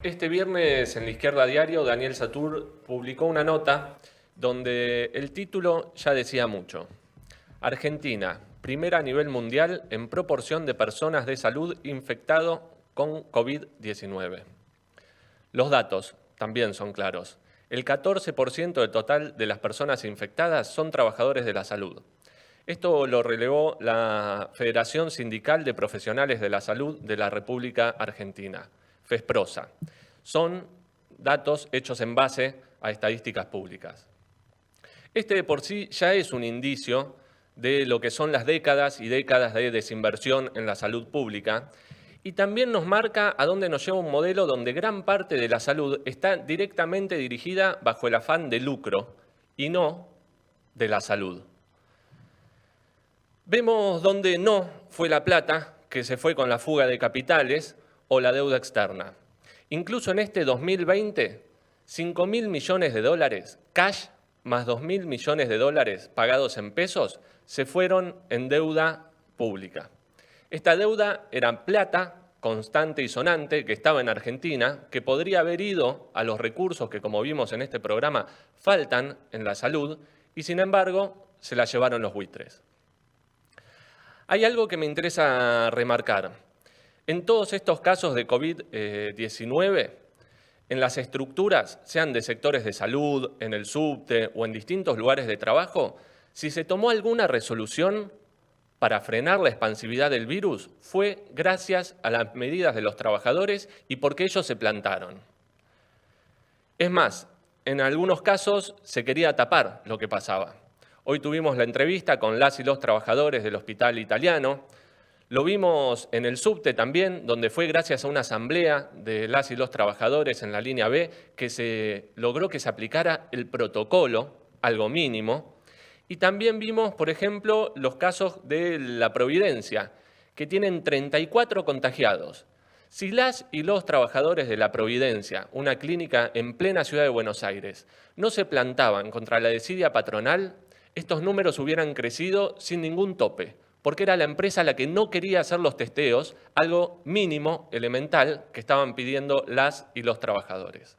Este viernes en La Izquierda Diario, Daniel Satur publicó una nota donde el título ya decía mucho. Argentina, primera a nivel mundial en proporción de personas de salud infectado con COVID-19. Los datos también son claros. El 14% del total de las personas infectadas son trabajadores de la salud. Esto lo relevó la Federación Sindical de Profesionales de la Salud de la República Argentina, FESPROSA. Son datos hechos en base a estadísticas públicas. Este de por sí ya es un indicio de lo que son las décadas y décadas de desinversión en la salud pública y también nos marca a dónde nos lleva un modelo donde gran parte de la salud está directamente dirigida bajo el afán de lucro y no de la salud. Vemos dónde no fue la plata que se fue con la fuga de capitales o la deuda externa. Incluso en este 2020, 5.000 millones de dólares cash más 2.000 millones de dólares pagados en pesos se fueron en deuda pública. Esta deuda era plata constante y sonante que estaba en Argentina, que podría haber ido a los recursos que, como vimos en este programa, faltan en la salud y, sin embargo, se la llevaron los buitres. Hay algo que me interesa remarcar. En todos estos casos de COVID-19, en las estructuras, sean de sectores de salud, en el subte o en distintos lugares de trabajo, si se tomó alguna resolución para frenar la expansividad del virus, fue gracias a las medidas de los trabajadores y porque ellos se plantaron. Es más, en algunos casos se quería tapar lo que pasaba. Hoy tuvimos la entrevista con las y los trabajadores del Hospital Italiano. Lo vimos en el subte también, donde fue gracias a una asamblea de las y los trabajadores en la línea B que se logró que se aplicara el protocolo, algo mínimo. Y también vimos, por ejemplo, los casos de la Providencia, que tienen 34 contagiados. Si las y los trabajadores de la Providencia, una clínica en plena ciudad de Buenos Aires, no se plantaban contra la desidia patronal, estos números hubieran crecido sin ningún tope, porque era la empresa la que no quería hacer los testeos, algo mínimo, elemental, que estaban pidiendo las y los trabajadores.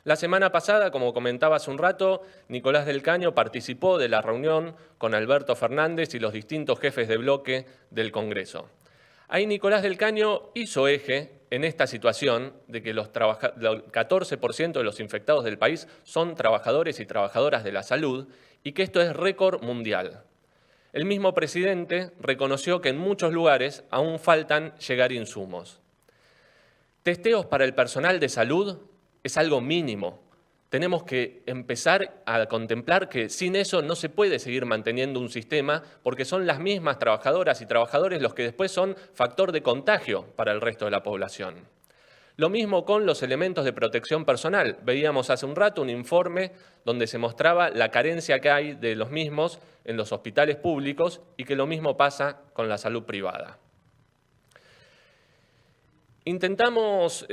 La semana pasada, como comentaba hace un rato, Nicolás del Caño participó de la reunión con Alberto Fernández y los distintos jefes de bloque del Congreso. Ahí Nicolás del Caño hizo eje en esta situación de que el 14% de los infectados del país son trabajadores y trabajadoras de la salud y que esto es récord mundial. El mismo presidente reconoció que en muchos lugares aún faltan llegar insumos. Testeos para el personal de salud es algo mínimo. Tenemos que empezar a contemplar que sin eso no se puede seguir manteniendo un sistema porque son las mismas trabajadoras y trabajadores los que después son factor de contagio para el resto de la población. Lo mismo con los elementos de protección personal. Veíamos hace un rato un informe donde se mostraba la carencia que hay de los mismos en los hospitales públicos y que lo mismo pasa con la salud privada. Intentamos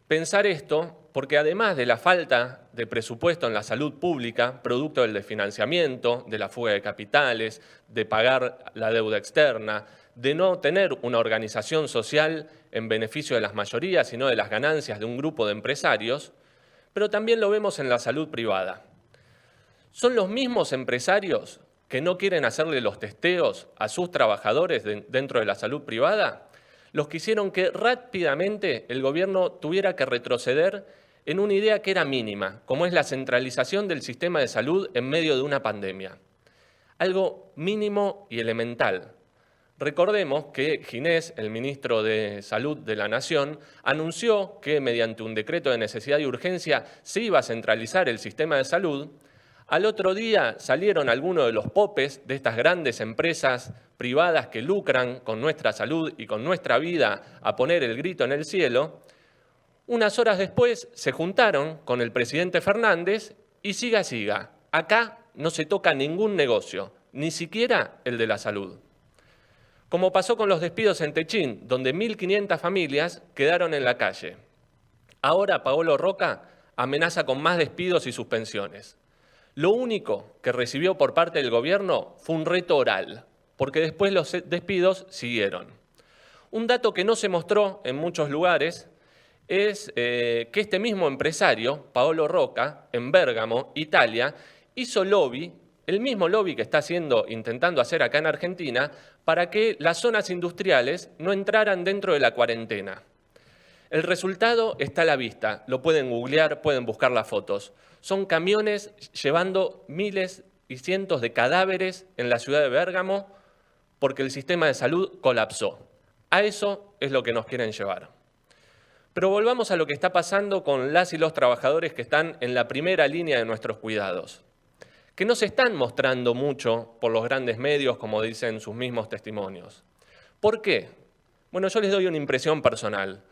pensar esto porque además de la falta de presupuesto en la salud pública, producto del desfinanciamiento, de la fuga de capitales, de pagar la deuda externa, de no tener una organización social en beneficio de las mayorías, sino de las ganancias de un grupo de empresarios, pero también lo vemos en la salud privada. Son los mismos empresarios que no quieren hacerle los testeos a sus trabajadores dentro de la salud privada, los que hicieron que rápidamente el gobierno tuviera que retroceder en una idea que era mínima, como es la centralización del sistema de salud en medio de una pandemia. Algo mínimo y elemental. Recordemos que Ginés, el ministro de Salud de la Nación, anunció que mediante un decreto de necesidad y urgencia se iba a centralizar el sistema de salud. Al otro día salieron algunos de los popes de estas grandes empresas privadas que lucran con nuestra salud y con nuestra vida a poner el grito en el cielo. Unas horas después se juntaron con el presidente Fernández y siga. Acá no se toca ningún negocio, ni siquiera el de la salud. Como pasó con los despidos en Techín, donde 1.500 familias quedaron en la calle. Ahora Paolo Roca amenaza con más despidos y suspensiones. Lo único que recibió por parte del gobierno fue un reto oral, porque después los despidos siguieron. Un dato que no se mostró en muchos lugares es que este mismo empresario, Paolo Rocca, en Bérgamo, Italia, hizo lobby, el mismo lobby que está intentando hacer acá en Argentina, para que las zonas industriales no entraran dentro de la cuarentena. El resultado está a la vista, lo pueden googlear, pueden buscar las fotos. Son camiones llevando miles y cientos de cadáveres en la ciudad de Bérgamo porque el sistema de salud colapsó. A eso es lo que nos quieren llevar. Pero volvamos a lo que está pasando con las y los trabajadores que están en la primera línea de nuestros cuidados, que no se están mostrando mucho por los grandes medios, como dicen sus mismos testimonios. ¿Por qué? Bueno, yo les doy una impresión personal.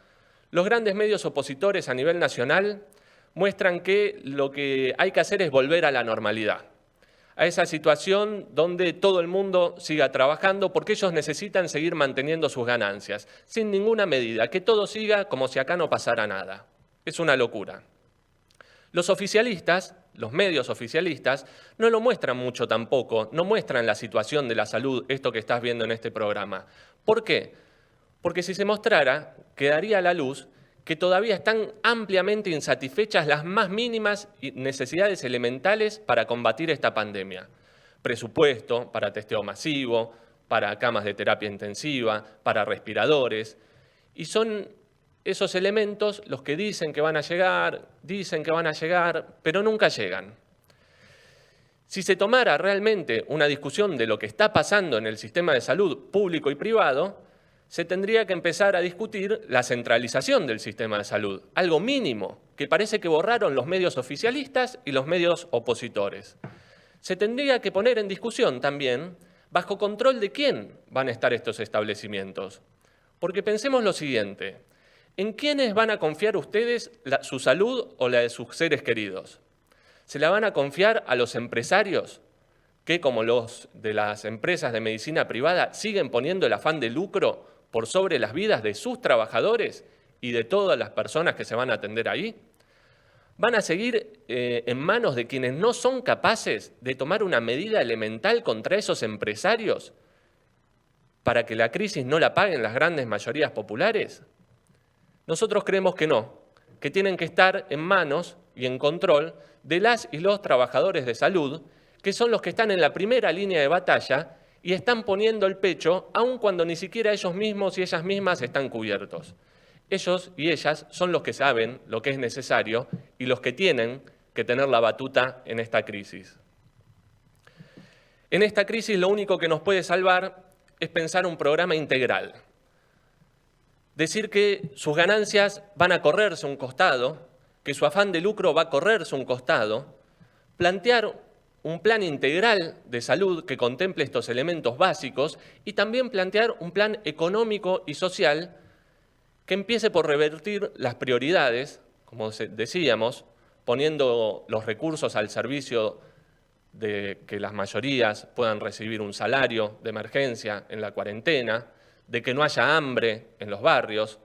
Los grandes medios opositores a nivel nacional muestran que lo que hay que hacer es volver a la normalidad, a esa situación donde todo el mundo siga trabajando porque ellos necesitan seguir manteniendo sus ganancias, sin ninguna medida, que todo siga como si acá no pasara nada. Es una locura. Los oficialistas, los medios oficialistas, no lo muestran mucho tampoco, no muestran la situación de la salud, esto que estás viendo en este programa. ¿Por qué? Porque si se mostrara, quedaría a la luz que todavía están ampliamente insatisfechas las más mínimas necesidades elementales para combatir esta pandemia. Presupuesto para testeo masivo, para camas de terapia intensiva, para respiradores. Y son esos elementos los que dicen que van a llegar, pero nunca llegan. Si se tomara realmente una discusión de lo que está pasando en el sistema de salud público y privado, se tendría que empezar a discutir la centralización del sistema de salud, algo mínimo, que parece que borraron los medios oficialistas y los medios opositores. Se tendría que poner en discusión también bajo control de quién van a estar estos establecimientos. Porque pensemos lo siguiente, ¿en quiénes van a confiar ustedes su salud o la de sus seres queridos? ¿Se la van a confiar a los empresarios que, como los de las empresas de medicina privada, siguen poniendo el afán de lucro por sobre las vidas de sus trabajadores y de todas las personas que se van a atender ahí? ¿Van a seguir en manos de quienes no son capaces de tomar una medida elemental contra esos empresarios para que la crisis no la paguen las grandes mayorías populares? Nosotros creemos que no, que tienen que estar en manos y en control de las y los trabajadores de salud, que son los que están en la primera línea de batalla y están poniendo el pecho aun cuando ni siquiera ellos mismos y ellas mismas están cubiertos. Ellos y ellas son los que saben lo que es necesario y los que tienen que tener la batuta en esta crisis. En esta crisis lo único que nos puede salvar es pensar un programa integral. Decir que sus ganancias van a correrse un costado, que su afán de lucro va a correrse un costado, plantear un plan integral de salud que contemple estos elementos básicos y también plantear un plan económico y social que empiece por revertir las prioridades, como decíamos, poniendo los recursos al servicio de que las mayorías puedan recibir un salario de emergencia en la cuarentena, de que no haya hambre en los barrios,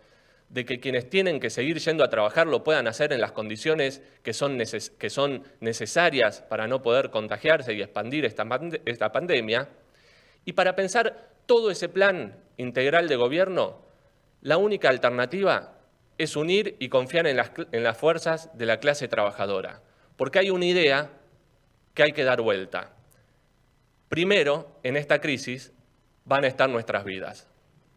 de que quienes tienen que seguir yendo a trabajar lo puedan hacer en las condiciones que son necesarias para no poder contagiarse y expandir esta pandemia. Y para pensar todo ese plan integral de gobierno, la única alternativa es unir y confiar en las fuerzas de la clase trabajadora, porque hay una idea que hay que dar vuelta. Primero, en esta crisis, van a estar nuestras vidas.